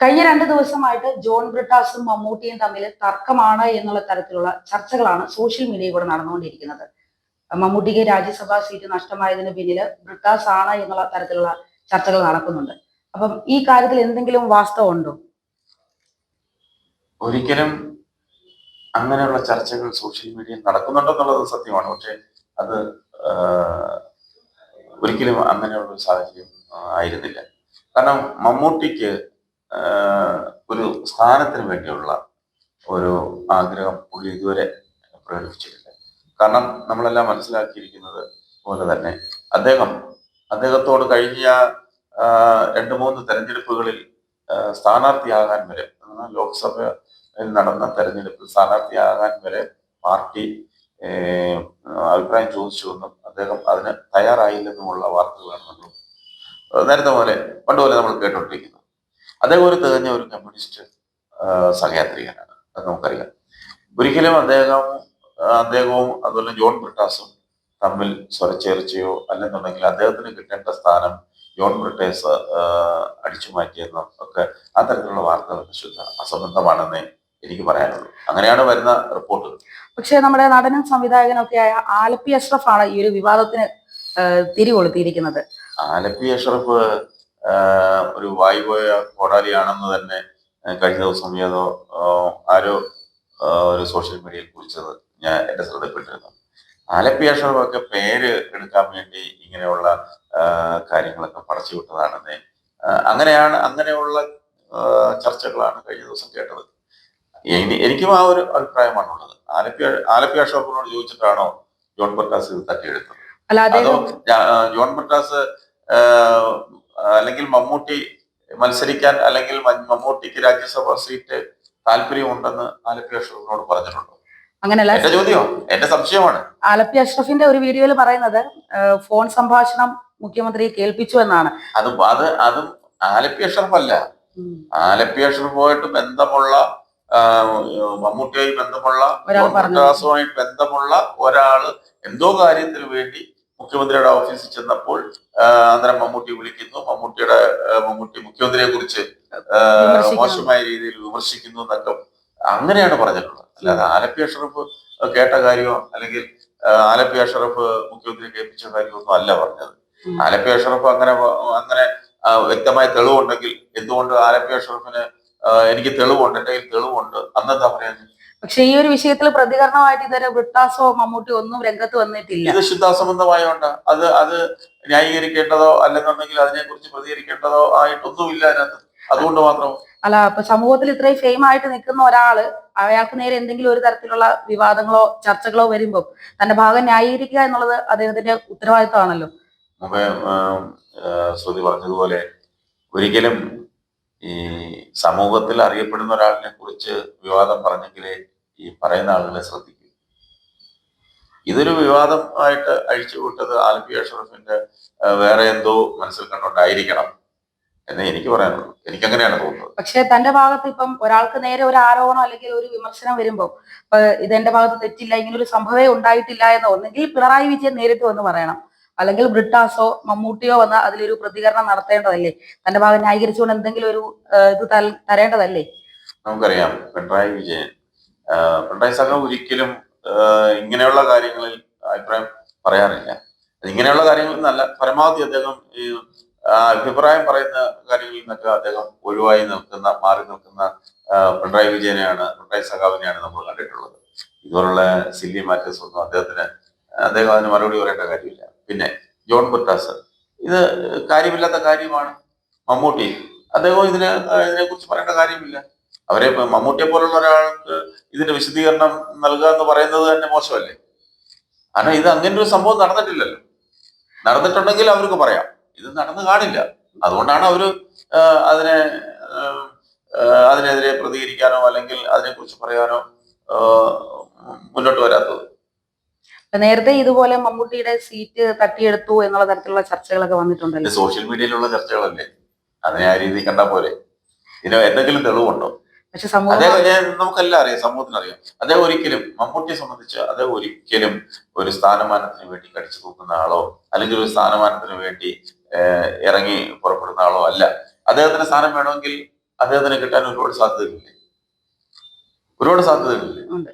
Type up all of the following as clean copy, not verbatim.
കഴിഞ്ഞ 2 ദിവസമായിട്ട് ജോൺ ബ്രിട്ടാസും മമ്മൂട്ടിയും തമ്മിൽ തർക്കമാണ് എന്നുള്ള തരത്തിലുള്ള ചർച്ചകളാണ് സോഷ്യൽ മീഡിയയിൽ കൂടെ നടന്നുകൊണ്ടിരിക്കുന്നത്. മമ്മൂട്ടിക്ക് രാജ്യസഭാ സീറ്റ് നഷ്ടമായതിന് പിന്നില് ബ്രിട്ടാസ് ആണ് എന്നുള്ള തരത്തിലുള്ള ചർച്ചകൾ നടക്കുന്നുണ്ട്. അപ്പം ഈ കാര്യത്തിൽ എന്തെങ്കിലും വാസ്തവം ഉണ്ടോ? ഒരിക്കലും അങ്ങനെയുള്ള ചർച്ചകൾ സോഷ്യൽ മീഡിയയിൽ നടക്കുന്നുണ്ടെന്നുള്ളത് സത്യമാണ്. പക്ഷെ അത് ഒരിക്കലും അങ്ങനെയുള്ള ഒരു സാഹചര്യം ആയിരുന്നില്ല. കാരണം മമ്മൂട്ടിക്ക് ഒരു സ്ഥാനത്തിന് വേണ്ടിയുള്ള ഒരു ആഗ്രഹം പുള്ളി ഇതുവരെ പ്രകടിപ്പിച്ചിട്ടില്ല. കാരണം നമ്മളെല്ലാം മനസ്സിലാക്കിയിരിക്കുന്നത് പോലെ തന്നെ അദ്ദേഹത്തോട് കഴിഞ്ഞ 2-3 തെരഞ്ഞെടുപ്പുകളിൽ സ്ഥാനാർത്ഥിയാകാൻ വരെ, ലോക്സഭയിൽ നടന്ന തെരഞ്ഞെടുപ്പിൽ സ്ഥാനാർത്ഥിയാകാൻ വരെ പാർട്ടി അഭിപ്രായം ചോദിച്ചുവെന്നും അദ്ദേഹം അതിന് തയ്യാറായില്ലെന്നുമുള്ള വാർത്തകളാണ് നമ്മൾ പണ്ട് പോലെ നമ്മൾ കേട്ടുകൊണ്ടിരിക്കുന്നത്. അദ്ദേഹം ഒരു തികഞ്ഞ ഒരു കമ്മ്യൂണിസ്റ്റ് സഹയാത്രികനാണ്, അത് നമുക്കറിയാം. ഒരിക്കലും അദ്ദേഹവും അതുപോലെ ജോൺ ബ്രിട്ടാസും തമ്മിൽ സ്വരച്ചേർച്ചയോ അല്ലെന്നുണ്ടെങ്കിൽ അദ്ദേഹത്തിന് കിട്ടേണ്ട സ്ഥാനം ജോൺ ബ്രിട്ടേഴ്സ് അടിച്ചു മാറ്റിയെന്നോ ഒക്കെ ആ തരത്തിലുള്ള വാർത്തകൾ ശുദ്ധ അസംബന്ധമാണെന്നേ എനിക്ക് പറയാനുള്ളൂ. അങ്ങനെയാണ് വരുന്ന റിപ്പോർട്ടുകൾ. പക്ഷേ നമ്മുടെ നടനും സംവിധായകനും ഒക്കെ ആയ ആലപ്പി അഷ്റഫ് ആണ് ഈ ഒരു വിവാദത്തിന് തിരികൊളുത്തിയിരിക്കുന്നത്. ആലപ്പി അഷ്റഫ് ഒരു വായുപോയ കോടാലിയാണെന്ന് തന്നെ കഴിഞ്ഞ ദിവസം ഏതോ ആരോ ഒരു സോഷ്യൽ മീഡിയയിൽ കുറിച്ചത് എന്റെ ശ്രദ്ധപ്പെട്ടിരുന്നു. ആലപ്പി അഷ്റഫ് ഒക്കെ പേര് എടുക്കാൻ വേണ്ടി ഇങ്ങനെയുള്ള കാര്യങ്ങളൊക്കെ പടച്ചു വിട്ടതാണെന്ന് അങ്ങനെയുള്ള ചർച്ചകളാണ് കഴിഞ്ഞ ദിവസം കേട്ടത്. എനിക്കും ആ ഒരു അഭിപ്രായമാണുള്ളത്. ആലപ്പി അഷ്റഫിനോട് ചോദിച്ചിട്ടാണോ ജോൺ ബ്രിട്ടാസ് ഇത് തട്ടിയെടുത്തത്? അതോ ജോൺ ബ്രിട്ടാസ് അല്ലെങ്കിൽ മമ്മൂട്ടി മത്സരിക്കാൻ അല്ലെങ്കിൽ മമ്മൂട്ടിക്ക് രാജ്യസഭാ സീറ്റ് താല്പര്യമുണ്ടെന്ന് ആലപ്പി അഷ്റഫിനോട് പറഞ്ഞിട്ടുണ്ടോ? അങ്ങനെയല്ല, എന്റെ ചോദ്യമോ, എന്റെ സംശയമാണ്. ആലപ്പി അഷ്റഫിന്റെ ഒരു വീഡിയോയിൽ പറയുന്നത് ഫോൺ സംഭാഷണം മുഖ്യമന്ത്രി കേൾപ്പിച്ചു എന്നാണ്. അതും ആലപ്പി അഷ്റഫ് അല്ല. ആലപ്പി അഷ്റഫുമായിട്ട് ബന്ധമുള്ള, മമ്മൂട്ടിയായി ബന്ധമുള്ള, ബ്രിട്ടാസുമായിട്ട് ബന്ധമുള്ള ഒരാള് എന്തോ കാര്യത്തിന് വേണ്ടി മുഖ്യമന്ത്രിയുടെ ഓഫീസിൽ ചെന്നപ്പോൾ അന്നേരം മമ്മൂട്ടി വിളിക്കുന്നു, മമ്മൂട്ടി മുഖ്യമന്ത്രിയെ കുറിച്ച് മോശമായ രീതിയിൽ വിമർശിക്കുന്നു എന്നൊക്കെ അങ്ങനെയാണ് പറഞ്ഞിട്ടുള്ളത്. അല്ലാതെ ആലപ്പി അഷ്റഫ് കേട്ട കാര്യമോ അല്ലെങ്കിൽ ആലപ്പി അഷ്റഫ് മുഖ്യമന്ത്രി കേൾപ്പിച്ച കാര്യമൊന്നും അല്ല പറഞ്ഞത്. ആലപ്പി അഷ്റഫ് അങ്ങനെ വ്യക്തമായ തെളിവുണ്ടെങ്കിൽ എന്തുകൊണ്ട് ആലപ്പി അഷ്റഫിന് എനിക്ക് തെളിവുണ്ട്, എന്റെ കയ്യിൽ തെളിവുണ്ട്, അന്നെന്താ പറയുന്നത്? പക്ഷെ ഈ ഒരു വിഷയത്തിൽ പ്രതികരണമായിട്ട് ഇതുവരെ ബ്രിട്ടാസോ മമ്മൂട്ടി ഒന്നും രംഗത്ത് വന്നിട്ടില്ല. ഇത് ശുദ്ധാസംബന്ധമായോണ്ട് അത് ന്യായീകരിക്കേണ്ടതോ അല്ലെന്നുണ്ടെങ്കിൽ അതിനെക്കുറിച്ച് പ്രതികരിക്കേണ്ടതോ ആയിട്ടൊന്നുമില്ല അതിനകത്ത്. അതുകൊണ്ട് മാത്രം അല്ല, ഇപ്പൊ സമൂഹത്തിൽ ഇത്രയും ഫെയിം ആയിട്ട് നിൽക്കുന്ന ഒരാള് അയാൾക്ക് നേരെ എന്തെങ്കിലും ഒരു തരത്തിലുള്ള വിവാദങ്ങളോ ചർച്ചകളോ വരുമ്പോൾ തന്റെ ഭാഗം ന്യായീകരിക്കുക എന്നുള്ളത് അദ്ദേഹത്തിന്റെ ഉത്തരവാദിത്തമാണല്ലോ. മുമ്പേ ശ്രുതി പറഞ്ഞതുപോലെ ഒരിക്കലും ഈ സമൂഹത്തിൽ അറിയപ്പെടുന്ന ഒരാളിനെ കുറിച്ച് വിവാദം പറഞ്ഞെങ്കിലേ ഈ പറയുന്ന ആളുകളെ ശ്രദ്ധിക്കും. ഇതൊരു വിവാദം ആയിട്ട് അഴിച്ചുവിട്ടത് ആലപ്പി അഷ്റഫിന്റെ വേറെ എന്തോ മനസ്സിൽ കണ്ടോണ്ടായിരിക്കണം എന്നേ എനിക്ക് പറയാനുള്ളൂ. എനിക്കങ്ങനെയാണ് തോന്നുന്നത്. പക്ഷെ തന്റെ ഭാഗത്ത് ഇപ്പം ഒരാൾക്ക് നേരെ ഒരു ആരോപണം അല്ലെങ്കിൽ ഒരു വിമർശനം വരുമ്പോൾ ഇതെന്റെ ഭാഗത്ത് തെറ്റില്ല, ഇങ്ങനെ ഒരു സംഭവമേ ഉണ്ടായിട്ടില്ല എന്ന് ഒന്നെങ്കിൽ പിണറായി വിജയൻ നേരിട്ട് വന്ന് പറയണം, അല്ലെങ്കിൽ ബ്രിട്ടാസോ മമ്മൂട്ടിയോ വന്ന് അതിലൊരു പ്രതികരണം നടത്തേണ്ടതല്ലേ? തന്റെ ഭാഗം ന്യായീകരിച്ചുകൊണ്ട് എന്തെങ്കിലും ഒരു ഇത് തരേണ്ടതല്ലേ? നമുക്കറിയാം പിണറായി സഖാവ് ഒരിക്കലും ഇങ്ങനെയുള്ള കാര്യങ്ങളിൽ അഭിപ്രായം പറയാറില്ല. ഇങ്ങനെയുള്ള കാര്യങ്ങളിൽ നല്ല പരമാവധി അദ്ദേഹം ഈ അഭിപ്രായം പറയുന്ന കാര്യങ്ങളിൽ നിന്നൊക്കെ അദ്ദേഹം മാറി നിൽക്കുന്ന പിണറായി സഖാവിനെയാണ് നമ്മൾ കണ്ടിട്ടുള്ളത്. ഇതുപോലുള്ള സില്ലി മാറ്റേഴ്സ് ഒന്നും അദ്ദേഹം അതിന് മറുപടി പറയേണ്ട കാര്യമില്ല. പിന്നെ ജോൺ ബ്രിട്ടാസ്, ഇത് കാര്യമില്ലാത്ത കാര്യമാണ്. മമ്മൂട്ടി, അദ്ദേഹം ഇതിനെക്കുറിച്ച് പറയേണ്ട കാര്യമില്ല. മമ്മൂട്ടിയെ പോലുള്ള ഒരാൾക്ക് ഇതിന്റെ വിശദീകരണം നൽകുക എന്ന് പറയുന്നത് തന്നെ മോശമല്ലേ? കാരണം ഇത് അങ്ങനെ ഒരു സംഭവം നടന്നിട്ടില്ലല്ലോ. നടന്നിട്ടുണ്ടെങ്കിൽ അവർക്ക് പറയാം, ഇത് നടന്നു കാണില്ല. അതുകൊണ്ടാണ് അവര് അതിനെതിരെ പ്രതികരിക്കാനോ അല്ലെങ്കിൽ അതിനെക്കുറിച്ച് പറയാനോ മുന്നോട്ട് വരാത്തത്. നേരത്തെ ഇതുപോലെ മമ്മൂട്ടിയുടെ സീറ്റ് തട്ടിയെടുത്തു എന്നുള്ള തരത്തിലുള്ള ചർച്ചകളൊക്കെ വന്നിട്ടുണ്ടല്ലോ. സോഷ്യൽ മീഡിയയിലുള്ള ചർച്ചകളല്ലേ, അതിനെ ആ രീതിയിൽ കണ്ടാൽ പോലെ. ഇതിന് എന്തെങ്കിലും തെളിവുണ്ടോ? നമുക്കെല്ലാം അറിയാം, സമൂഹത്തിനറിയാം. മമ്മൂട്ടിയെ സംബന്ധിച്ച് അദ്ദേഹം ഒരിക്കലും ഒരു സ്ഥാനമാനത്തിന് വേണ്ടി കടിച്ചു തൂക്കുന്ന ആളോ അല്ലെങ്കിൽ ഒരു സ്ഥാനമാനത്തിന് വേണ്ടി ഇറങ്ങി പുറപ്പെടുന്ന ആളോ അല്ല. അദ്ദേഹത്തിന് സ്ഥാനം വേണമെങ്കിൽ അദ്ദേഹത്തിന് കിട്ടാൻ ഒരുപാട് സാധ്യതകളില്ലേ? ഒരുപാട് സാധ്യതകളില്ലേ? ഉണ്ട്.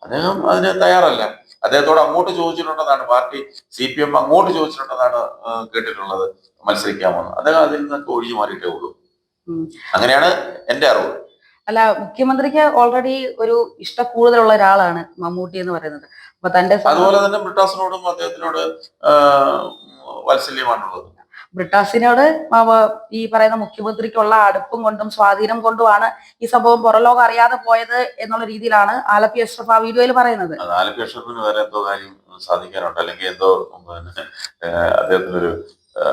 അദ്ദേഹം അതിന് തയ്യാറല്ല. അദ്ദേഹത്തോട് അങ്ങോട്ട് ചോദിച്ചിട്ടുണ്ടെന്നാണ് പാർട്ടി CPM അങ്ങോട്ട് ചോദിച്ചിട്ടുണ്ടെന്നാണ് കേട്ടിട്ടുള്ളത്, മത്സരിക്കാമെന്ന്. അദ്ദേഹം അതിൽ നിന്നൊക്കെ ഒഴിഞ്ഞു മാറിയിട്ടേ ഉള്ളൂ. ഉം. അങ്ങനെയാണ് എന്റെ അറിവ്. അല്ല, മുഖ്യമന്ത്രിക്ക് ഓൾറെഡി ഒരു കൂടുതലുള്ള ഒരാളാണ് മമ്മൂട്ടി എന്ന് പറയുന്നത്. അപ്പൊ തന്റെ അതുപോലെ തന്നെ ബ്രിട്ടാസിനോടും അദ്ദേഹത്തിനോട് വാത്സല്യമാണുള്ളത്. ബ്രിട്ടാസിനോട് ഈ പറയുന്ന മുഖ്യമന്ത്രിക്കുള്ള അടുപ്പം കൊണ്ടും സ്വാധീനം കൊണ്ടുമാണ് ഈ സംഭവം പുറംലോകം അറിയാതെ പോയത് എന്നുള്ള രീതിയിലാണ് ആലപ്പി അഷ്റഫ് ആ വീഡിയോയിൽ പറയുന്നത്. അത് ആലപ്പി അഷ്റഫിന് വേറെ എന്തോ കാര്യം സാധിക്കാനുണ്ട്, അല്ലെങ്കിൽ എന്തോ പിന്നെ അദ്ദേഹത്തിനൊരു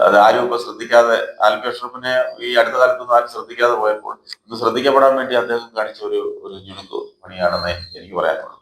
അത് ആരും ഇപ്പൊ ശ്രദ്ധിക്കാതെ, ആലപ്പി അഷ്റഫിനെ ഈ അടുത്ത കാലത്തൊന്നും ആരും ശ്രദ്ധിക്കാതെ പോയപ്പോൾ ഒന്ന് ശ്രദ്ധിക്കപ്പെടാൻ വേണ്ടി അദ്ദേഹം കാണിച്ച ഒരു ഒരു ഞുണുക്ക് പണിയാണെന്ന് എനിക്ക് പറയാനുള്ളത്.